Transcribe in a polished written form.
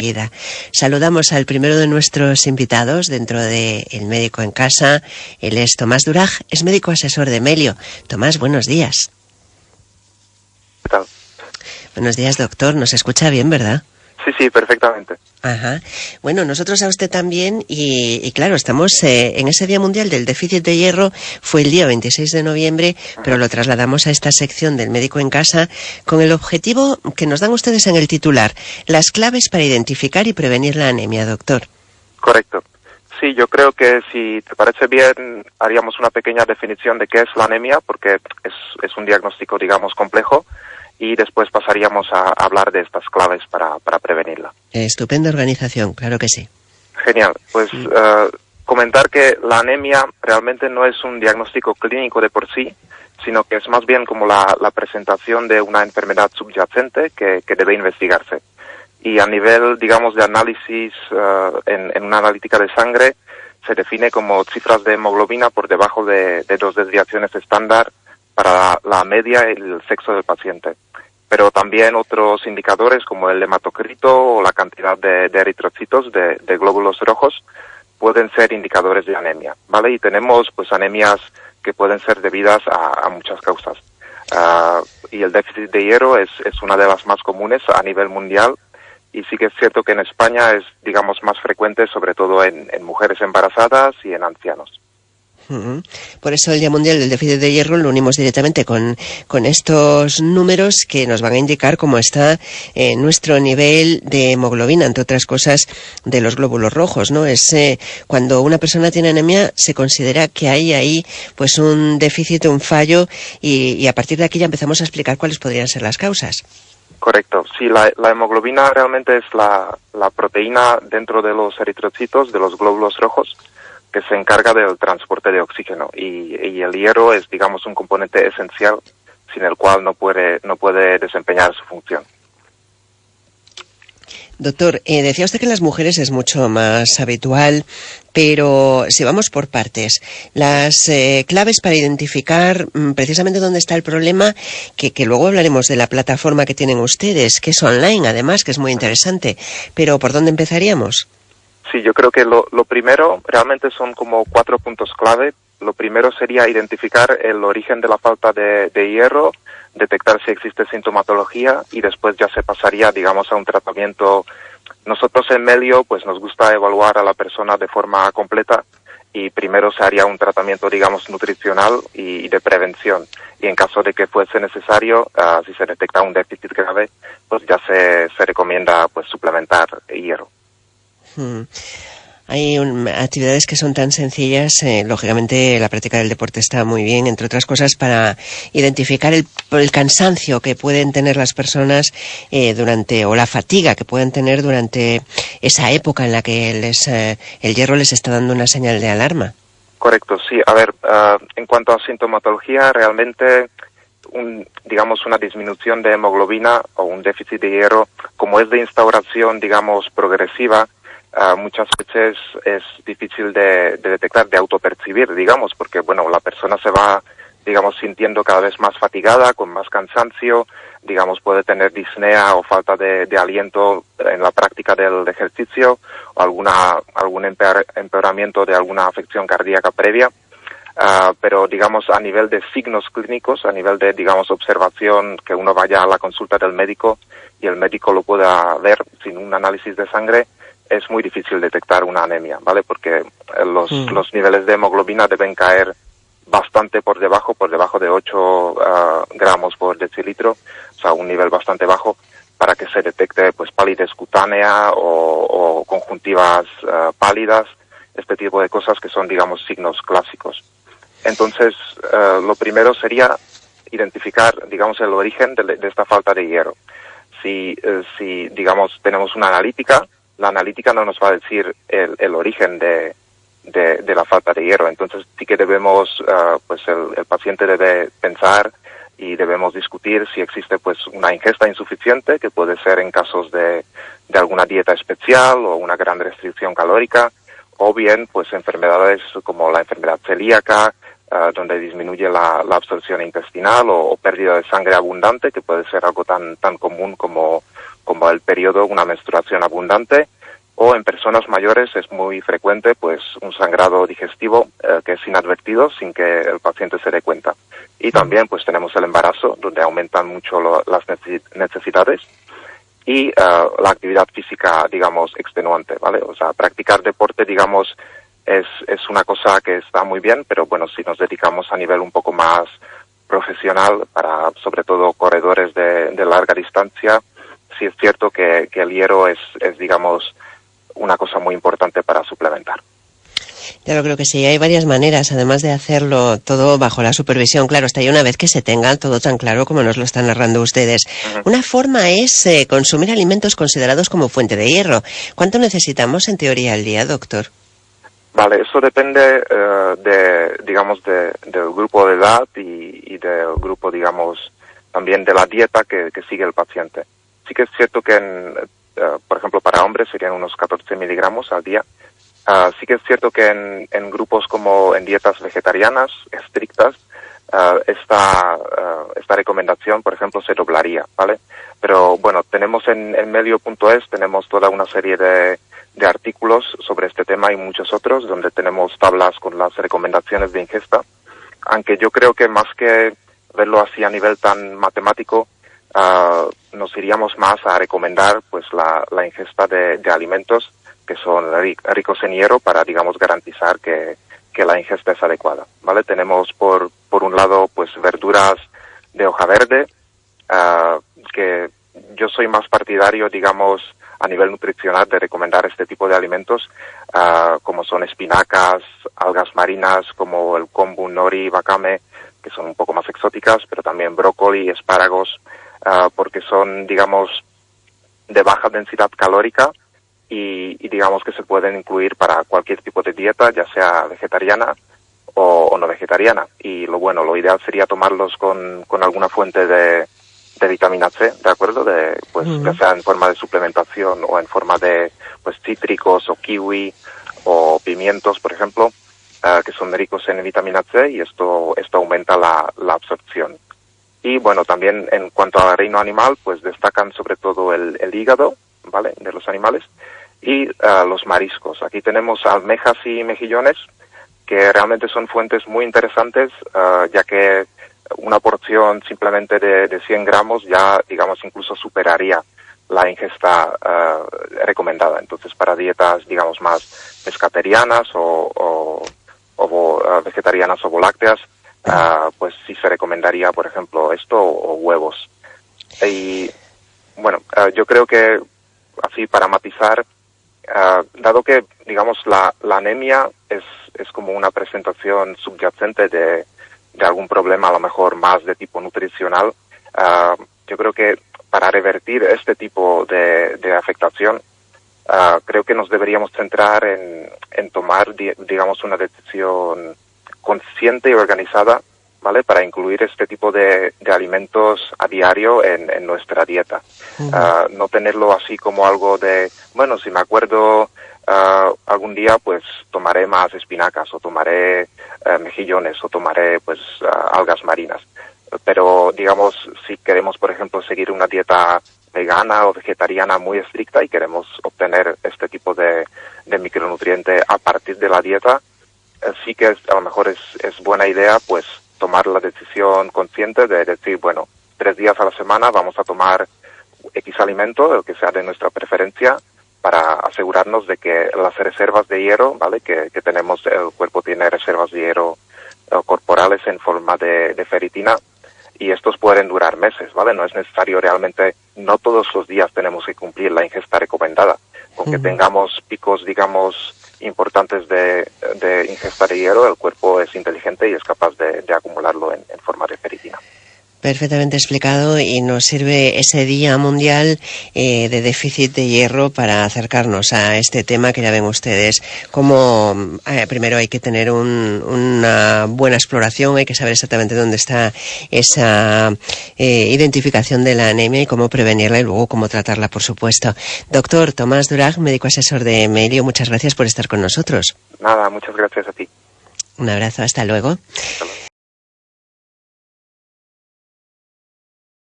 Enseguida. Saludamos al primero de nuestros invitados dentro de El Médico en Casa. Él es Tomás Duraj, es médico asesor de Melio. Tomás, buenos días. ¿Qué tal? Buenos días, doctor. Nos escucha bien, ¿verdad? Sí, perfectamente. Ajá. Bueno, nosotros a usted también y claro, estamos en ese Día Mundial del Déficit de Hierro, fue el día 26 de noviembre, pero lo trasladamos a esta sección del Médico en Casa con el objetivo que nos dan ustedes en el titular, las claves para identificar y prevenir la anemia, doctor. Correcto. Sí, yo creo que si te parece bien, haríamos una pequeña definición de qué es la anemia, porque es un diagnóstico, digamos, complejo, y después pasaríamos a hablar de estas claves para prevenirla. Estupenda organización, claro que sí. Genial. Pues comentar que la anemia realmente no es un diagnóstico clínico de por sí, sino que es más bien como la presentación de una enfermedad subyacente que debe investigarse. Y a nivel, digamos, de análisis en una analítica de sangre, se define como cifras de hemoglobina por debajo de 2 desviaciones estándar para la media y el sexo del paciente. Pero también otros indicadores como el hematocrito o la cantidad de eritrocitos, de glóbulos rojos, pueden ser indicadores de anemia, ¿vale? Y tenemos pues anemias que pueden ser debidas a muchas causas. Y el déficit de hierro es una de las más comunes a nivel mundial, y sí que es cierto que en España es, digamos, más frecuente, sobre todo en mujeres embarazadas y en ancianos. Por eso el Día Mundial del Déficit de Hierro lo unimos directamente con estos números que nos van a indicar cómo está nuestro nivel de hemoglobina, entre otras cosas, de los glóbulos rojos, ¿no? Es cuando una persona tiene anemia se considera que hay ahí pues un déficit, un fallo, y a partir de aquí ya empezamos a explicar cuáles podrían ser las causas. Correcto, sí, la hemoglobina realmente es la proteína dentro de los eritrocitos, de los glóbulos rojos, que se encarga del transporte de oxígeno, y el hierro es, digamos, un componente esencial sin el cual no puede desempeñar su función. Doctor, decía usted que en las mujeres es mucho más habitual, pero si vamos por partes, las claves para identificar precisamente dónde está el problema, que luego hablaremos de la plataforma que tienen ustedes, que es online además, que es muy interesante, pero ¿por dónde empezaríamos? Sí, yo creo que lo primero realmente son como 4 puntos clave. Lo primero sería identificar el origen de la falta de hierro, detectar si existe sintomatología, y después ya se pasaría, digamos, a un tratamiento. Nosotros en Melio pues nos gusta evaluar a la persona de forma completa, y primero se haría un tratamiento, digamos, nutricional y de prevención. Y en caso de que fuese necesario, si se detecta un déficit grave, pues ya se recomienda pues suplementar hierro. Hay actividades que son tan sencillas, lógicamente la práctica del deporte está muy bien, entre otras cosas para identificar el cansancio que pueden tener las personas o la fatiga que pueden tener durante esa época en la que el hierro les está dando una señal de alarma. Correcto, sí. A ver, en cuanto a sintomatología, realmente digamos una disminución de hemoglobina o un déficit de hierro, como es de instauración, digamos, progresiva, muchas veces es difícil de detectar, de autopercibir, digamos, porque, bueno, la persona se va, digamos, sintiendo cada vez más fatigada, con más cansancio, digamos, puede tener disnea o falta de aliento en la práctica del ejercicio, o algún empeoramiento de alguna afección cardíaca previa. Pero, digamos, a nivel de signos clínicos, a nivel de, digamos, observación, que uno vaya a la consulta del médico y el médico lo pueda ver sin un análisis de sangre, es muy difícil detectar una anemia, ¿vale? Porque los niveles de hemoglobina deben caer bastante por debajo de 8 gramos por decilitro, o sea, un nivel bastante bajo, para que se detecte pues palidez cutánea o conjuntivas pálidas, este tipo de cosas que son, digamos, signos clásicos. Entonces, lo primero sería identificar, digamos, el origen de esta falta de hierro. Si digamos, tenemos una analítica, la analítica no nos va a decir el origen de la falta de hierro. Entonces sí que debemos, pues el paciente debe pensar y debemos discutir si existe pues una ingesta insuficiente, que puede ser en casos de alguna dieta especial o una gran restricción calórica, o bien pues enfermedades como la enfermedad celíaca, donde disminuye la absorción intestinal, o pérdida de sangre abundante, que puede ser algo tan común como como el periodo, una menstruación abundante, o en personas mayores es muy frecuente pues un sangrado digestivo que es inadvertido sin que el paciente se dé cuenta. Y también pues tenemos el embarazo, donde aumentan mucho las necesidades, y la actividad física, digamos, extenuante, ¿vale? O sea, practicar deporte, digamos, es una cosa que está muy bien, pero bueno, si nos dedicamos a nivel un poco más profesional, para sobre todo corredores de larga distancia, sí es cierto que el hierro es, digamos, una cosa muy importante para suplementar. Yo creo que sí, hay varias maneras, además de hacerlo todo bajo la supervisión, claro, hasta ahí una vez que se tenga todo tan claro como nos lo están narrando ustedes. Una forma es consumir alimentos considerados como fuente de hierro. ¿Cuánto necesitamos en teoría al día, doctor? Vale, eso depende del grupo de edad y del grupo, digamos, también de la dieta que sigue el paciente. Sí que es cierto que, por ejemplo, para hombres serían unos 14 miligramos al día. Sí que es cierto que en grupos como en dietas vegetarianas estrictas, esta recomendación, por ejemplo, se doblaría, ¿vale? Pero bueno, tenemos en medio.es, tenemos toda una serie de artículos sobre este tema y muchos otros, donde tenemos tablas con las recomendaciones de ingesta, aunque yo creo que más que verlo así a nivel tan matemático, nos iríamos más a recomendar pues la ingesta de alimentos que son ricos en hierro para, digamos, garantizar que la ingesta es adecuada, ¿vale? Tenemos por un lado pues verduras de hoja verde, que yo soy más partidario, digamos, a nivel nutricional de recomendar este tipo de alimentos, como son espinacas, algas marinas como el kombu, nori, wakame, que son un poco más exóticas, pero también brócoli, espárragos, porque son, digamos, de baja densidad calórica y digamos que se pueden incluir para cualquier tipo de dieta, ya sea vegetariana o no vegetariana. Y lo ideal sería tomarlos con alguna fuente de vitamina C, ¿de acuerdo? Ya sea en forma de suplementación o en forma de pues cítricos o kiwi o pimientos, por ejemplo, que son ricos en vitamina C, y esto aumenta la absorción. Y bueno, también en cuanto al reino animal, pues destacan sobre todo el hígado, ¿vale?, de los animales, y los mariscos. Aquí tenemos almejas y mejillones, que realmente son fuentes muy interesantes, ya que una porción simplemente de 100 gramos ya, digamos, incluso superaría la ingesta recomendada. Entonces, para dietas, digamos, más pescaterianas o vegetarianas o volácteas, pues sí se recomendaría, por ejemplo, esto o huevos. Y bueno, yo creo que, así para matizar, dado que, digamos, la anemia es como una presentación subyacente de algún problema, a lo mejor más de tipo nutricional, yo creo que para revertir este tipo de afectación, creo que nos deberíamos centrar en tomar, digamos, una decisión consciente y organizada, ¿vale?, para incluir este tipo de alimentos a diario en nuestra dieta. No tenerlo así como algo de, bueno, si me acuerdo algún día, pues tomaré más espinacas, o tomaré mejillones, o tomaré pues algas marinas. Pero, digamos, si queremos, por ejemplo, seguir una dieta vegana o vegetariana muy estricta y queremos obtener este tipo de micronutriente a partir de la dieta, sí que a lo mejor es buena idea pues tomar la decisión consciente de decir, bueno, 3 días a la semana vamos a tomar X alimento, el que sea de nuestra preferencia, para asegurarnos de que las reservas de hierro, ¿vale?, que tenemos, el cuerpo tiene reservas de hierro corporales en forma de ferritina, y estos pueden durar meses, ¿vale? No es necesario realmente, no todos los días tenemos que cumplir la ingesta recomendada. Con que tengamos picos, digamos, importantes de ingesta de hierro, el cuerpo es inteligente y es capaz de acumularlo en forma de ferritina. Perfectamente explicado, y nos sirve ese Día Mundial de Déficit de Hierro para acercarnos a este tema, que ya ven ustedes como primero hay que tener una buena exploración, hay que saber exactamente dónde está esa identificación de la anemia y cómo prevenirla, y luego cómo tratarla, por supuesto. Doctor Tomás Durag, médico asesor de Melio, muchas gracias por estar con nosotros. Nada, muchas gracias a ti. Un abrazo, hasta luego. Hasta luego.